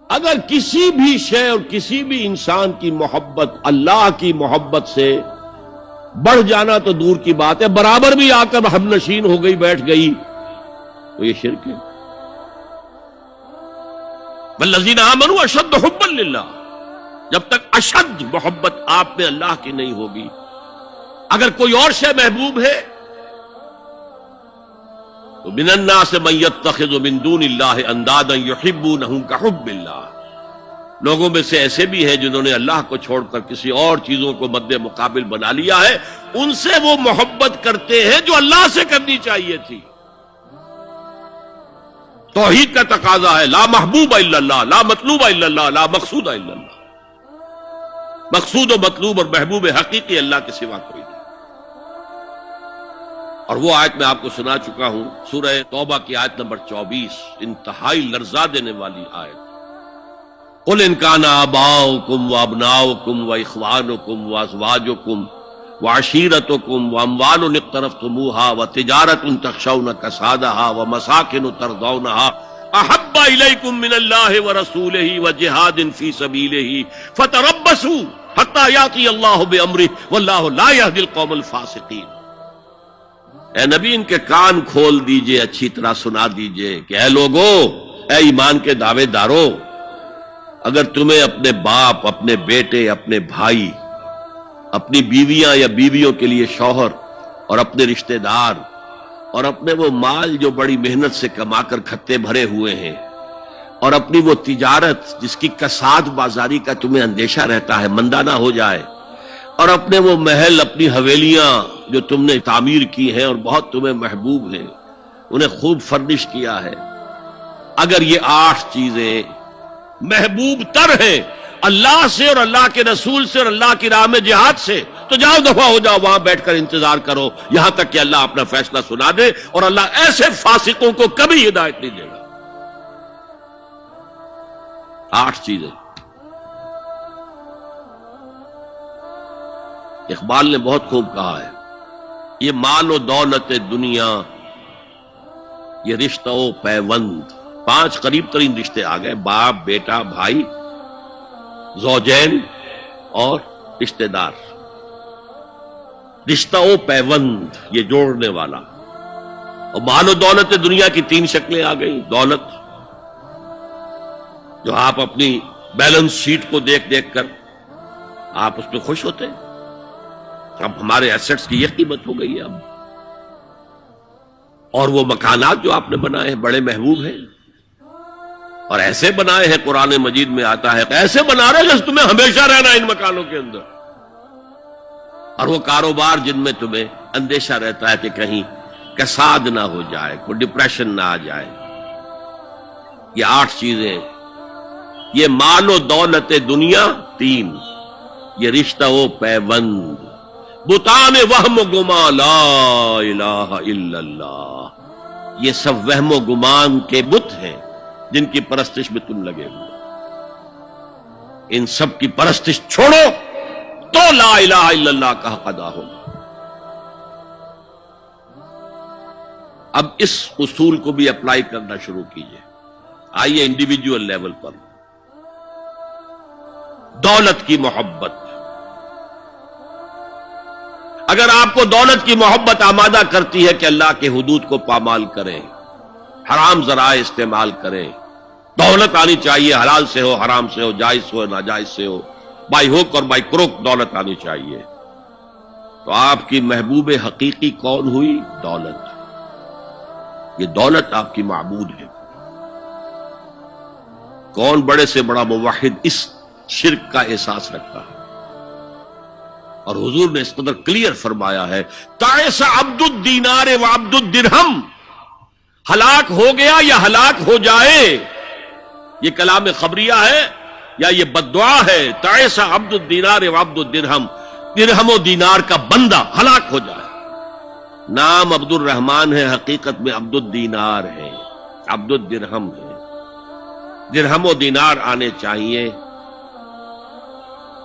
اگر کسی بھی شے اور کسی بھی انسان کی محبت اللہ کی محبت سے بڑھ جانا تو دور کی بات ہے، برابر بھی آ کر ہم نشین ہو گئی، بیٹھ گئی، تو یہ شرک ہے۔ والذین آمنوا اشد حبا للہ، جب تک اشد محبت آپ میں اللہ کی نہیں ہوگی، اگر کوئی اور شے محبوب ہے تو من الناس من یتخذ من دون اللہ اندادا یحبونہم کحب اللہ، لوگوں میں سے ایسے بھی ہیں جنہوں نے اللہ کو چھوڑ کر کسی اور چیزوں کو مد مقابل بنا لیا ہے، ان سے وہ محبت کرتے ہیں جو اللہ سے کرنی چاہیے تھی۔ توحید کا تقاضا ہے لا محبوب الا اللہ، لا مطلوب الا اللہ، لا مقصود الا اللہ، مقصود و مطلوب اور محبوب حقیقی اللہ کے سوا کوئی نہیں۔ اور وہ آیت میں آپ کو سنا چکا ہوں، سورہ توبہ کی آیت نمبر 24، انتہائی لرزا دینے والی آیت۔ قل ان کان آباؤکم وابناؤکم واخوانکم وازواجکم وعشیرتکم واموال اقترفتموها وتجارۃ تخشون کسادها ومساکن ترضونها احب الیکم من اللہ ورسولہ وجہاد فی سبیلہ فتربصوا حتی یاتی اللہ بامرہ واللہ لا یہدی القوم الفاسقین۔ اے نبی، ان کے کان کھول دیجئے، اچھی طرح سنا دیجئے کہ اے لوگو، اے ایمان کے دعوے دارو، اگر تمہیں اپنے باپ، اپنے بیٹے، اپنے بھائی، اپنی بیویاں یا بیویوں کے لیے شوہر اور اپنے رشتہ دار اور اپنے وہ مال جو بڑی محنت سے کما کر کھتے بھرے ہوئے ہیں اور اپنی وہ تجارت جس کی کساد بازاری کا تمہیں اندیشہ رہتا ہے مندہ نہ ہو جائے، اور اپنے وہ محل، اپنی حویلیاں جو تم نے تعمیر کی ہیں اور بہت تمہیں محبوب ہیں، انہیں خوب فرنش کیا ہے، اگر یہ 8 چیزیں محبوب تر ہیں اللہ سے اور اللہ کے رسول سے اور اللہ کی راہ میں جہاد سے، تو جاؤ دفعہ ہو جاؤ، وہاں بیٹھ کر انتظار کرو یہاں تک کہ اللہ اپنا فیصلہ سنا دے، اور اللہ ایسے فاسقوں کو کبھی ہدایت نہیں دے گا۔ 8 چیزیں اقبال نے بہت خوب کہا ہے، یہ مال و دولت دنیا، یہ رشتہ و پیوند، 5 قریب ترین رشتے آ گئے، باپ، بیٹا، بھائی، زوجین اور رشتہ دار، رشتہ و پیوند یہ جوڑنے والا۔ اور مال و دولت دنیا کی 3 شکلیں آ گئی۔ دولت جو آپ اپنی بیلنس شیٹ کو دیکھ دیکھ کر آپ اس پہ خوش ہوتے ہیں، اب ہمارے ایسٹس کی یہ قیمت ہو گئی ہے اب، اور وہ مکانات جو آپ نے بنائے ہیں بڑے محبوب ہیں، اور ایسے بنائے ہیں، قرآن مجید میں آتا ہے ایسے بنا رہے کہ تمہیں ہمیشہ رہنا ان مکانوں کے اندر، اور وہ کاروبار جن میں تمہیں اندیشہ رہتا ہے کہ کہیں کساد نہ ہو جائے، کوئی ڈپریشن نہ آ جائے۔ یہ 8 چیزیں، یہ مال و دولت دنیا 3، یہ رشتہ و پیوند، بتان وہم و گمان لا الہ الا اللہ، یہ سب وہم و گمان کے بت ہیں جن کی پرستش میں تم لگے ہوئے، ان سب کی پرستش چھوڑو تو لا الہ الا اللہ کا حق ادا ہوگا۔ اب اس اصول کو بھی اپلائی کرنا شروع کیجئے۔ آئیے انڈیویجول لیول پر، دولت کی محبت، اگر آپ کو دولت کی محبت آمادہ کرتی ہے کہ اللہ کے حدود کو پامال کریں، حرام ذرائع استعمال کریں، دولت آنی چاہیے، حلال سے ہو، حرام سے ہو، جائز ہو، ناجائز سے ہو، بائی ہوک اور بائی کروک دولت آنی چاہیے، تو آپ کی محبوب حقیقی کون ہوئی؟ دولت۔ یہ دولت آپ کی معبود ہے۔ کون بڑے سے بڑا موحد اس شرک کا احساس رکھتا ہے؟ اور حضور نے اس قدر کلیئر فرمایا ہے، تعس عبد الدینار وعبد الدرہم، ہلاک ہو گیا یا ہلاک ہو جائے، یہ کلام خبریہ ہے یا یہ بددعا ہے؟ تعس عبد الدینار وعبد الدرہم، درہم و دینار کا بندہ ہلاک ہو جائے۔ نام عبد الرحمن ہے، حقیقت میں عبد الدینار ہے، عبد الدرہم ہے۔ درہم و دینار آنے چاہیے،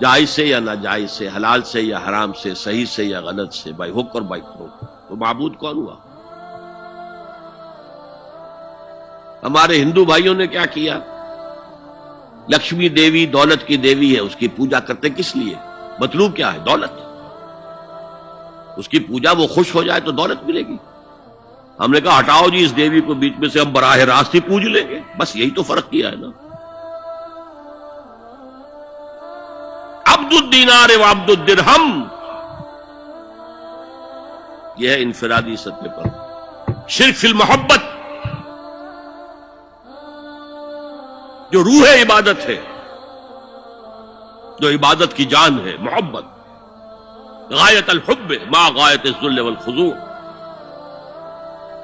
جائز سے یا ناجائز سے، حلال سے یا حرام سے، صحیح سے یا غلط سے، بائی حق اور بائی کروک۔ تو معبود کون ہوا؟ ہمارے ہندو بھائیوں نے کیا کیا؟ لکشمی دیوی دولت کی دیوی ہے، اس کی پوجا کرتے کس لیے؟ مطلوب کیا ہے؟ دولت۔ اس کی پوجا وہ خوش ہو جائے تو دولت ملے گی۔ ہم نے کہا ہٹاؤ جی اس دیوی کو بیچ میں سے، ہم براہ راست ہی پوج لیں گے، بس یہی تو فرق کیا ہے نا۔ عبد الدینار و عبد الدرہم، یہ ہے انفرادی سطح پر۔ شرک فی المحبت، جو روح عبادت ہے، جو عبادت کی جان ہے، محبت، غایت الحب ما غایت الذل والخضوع۔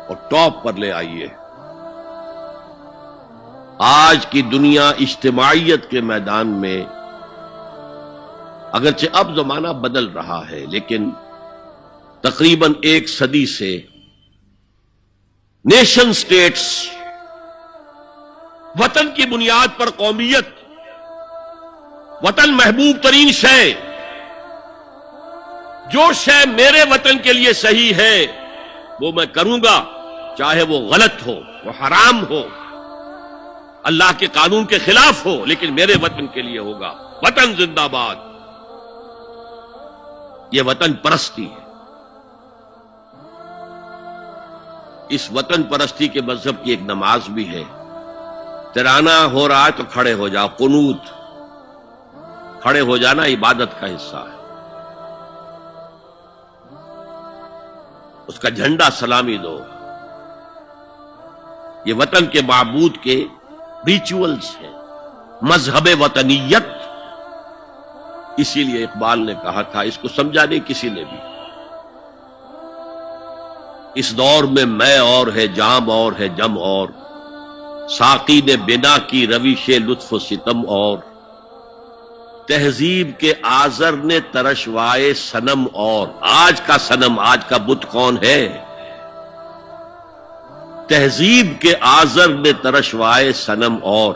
اور ٹاپ پر لے آئیے، آج کی دنیا اجتماعیت کے میدان میں اگرچہ اب زمانہ بدل رہا ہے، لیکن تقریباً 1 صدی سے نیشن سٹیٹس، وطن کی بنیاد پر قومیت، وطن محبوب ترین شے، جو شے میرے وطن کے لیے صحیح ہے وہ میں کروں گا، چاہے وہ غلط ہو، وہ حرام ہو، اللہ کے قانون کے خلاف ہو، لیکن میرے وطن کے لیے ہوگا۔ وطن زندہ باد، یہ وطن پرستی ہے۔ اس وطن پرستی کے مذہب کی ایک نماز بھی ہے، ترانہ ہو رہا ہے تو کھڑے ہو جاؤ، قنوت، کھڑے ہو جانا عبادت کا حصہ ہے۔ اس کا جھنڈا سلامی دو، یہ وطن کے معبود کے ریچولز ہیں، مذہب وطنیت۔ اسی لیے اقبال نے کہا تھا، اس کو سمجھا نہیں کسی نے بھی، اس دور میں اور ہے، جام اور ہے، جم اور، ساقی نے بنا کی روش لطف و ستم اور، تہذیب کے آزر نے ترشوائے صنم اور۔ آج کا صنم، آج کا بت کون ہے؟ تہذیب کے آزر نے ترشوائے صنم اور،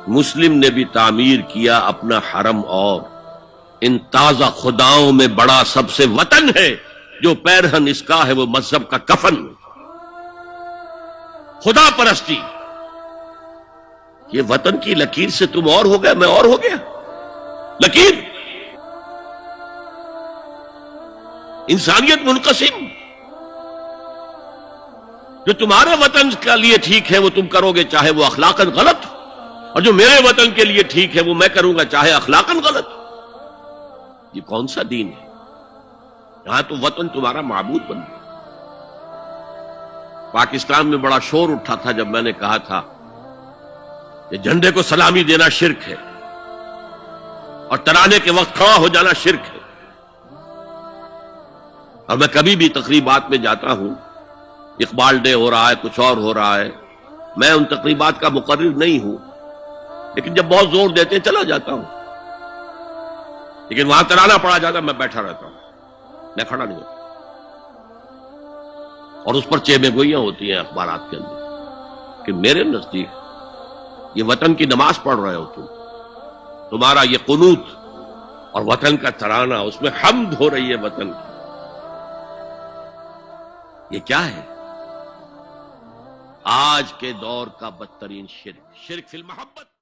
مسلم نے بھی تعمیر کیا اپنا حرم اور۔ ان تازہ خداؤں میں بڑا سب سے وطن ہے، جو پیرہن اس کا ہے وہ مذہب کا کفن۔ خدا پرستی، یہ وطن کی لکیر سے تم اور ہو گئے، میں اور ہو گیا۔ لکیر، انسانیت منقسم، جو تمہارے وطن کے لیے ٹھیک ہے وہ تم کرو گے چاہے وہ اخلاقاً غلط ہو، اور جو میرے وطن کے لیے ٹھیک ہے وہ میں کروں گا چاہے اخلاقاً غلط ہو۔ یہ کون سا دین ہے؟ یہاں تو وطن تمہارا معبود بن گیا۔ پاکستان میں بڑا شور اٹھا تھا جب میں نے کہا تھا کہ جھنڈے کو سلامی دینا شرک ہے، اور ترانے کے وقت کھڑا ہو جانا شرک ہے۔ اور میں کبھی بھی تقریبات میں جاتا ہوں، اقبال ڈے ہو رہا ہے، کچھ اور ہو رہا ہے، میں ان تقریبات کا مقرر نہیں ہوں، لیکن جب بہت زور دیتے ہیں چلا جاتا ہوں، لیکن وہاں ترانہ پڑا جاتا میں بیٹھا رہتا ہوں، میں کھڑا نہیں ہوتا۔ اور اس پر چیمے گوئیاں ہوتی ہیں اخبارات کے اندر کہ میرے نزدیک یہ وطن کی نماز پڑھ رہے ہو تمہارا یہ قنوت اور وطن کا ترانہ، اس میں حمد ہو رہی ہے وطن کی۔ یہ کیا ہے؟ آج کے دور کا بدترین شرک، شرک فی المحبت۔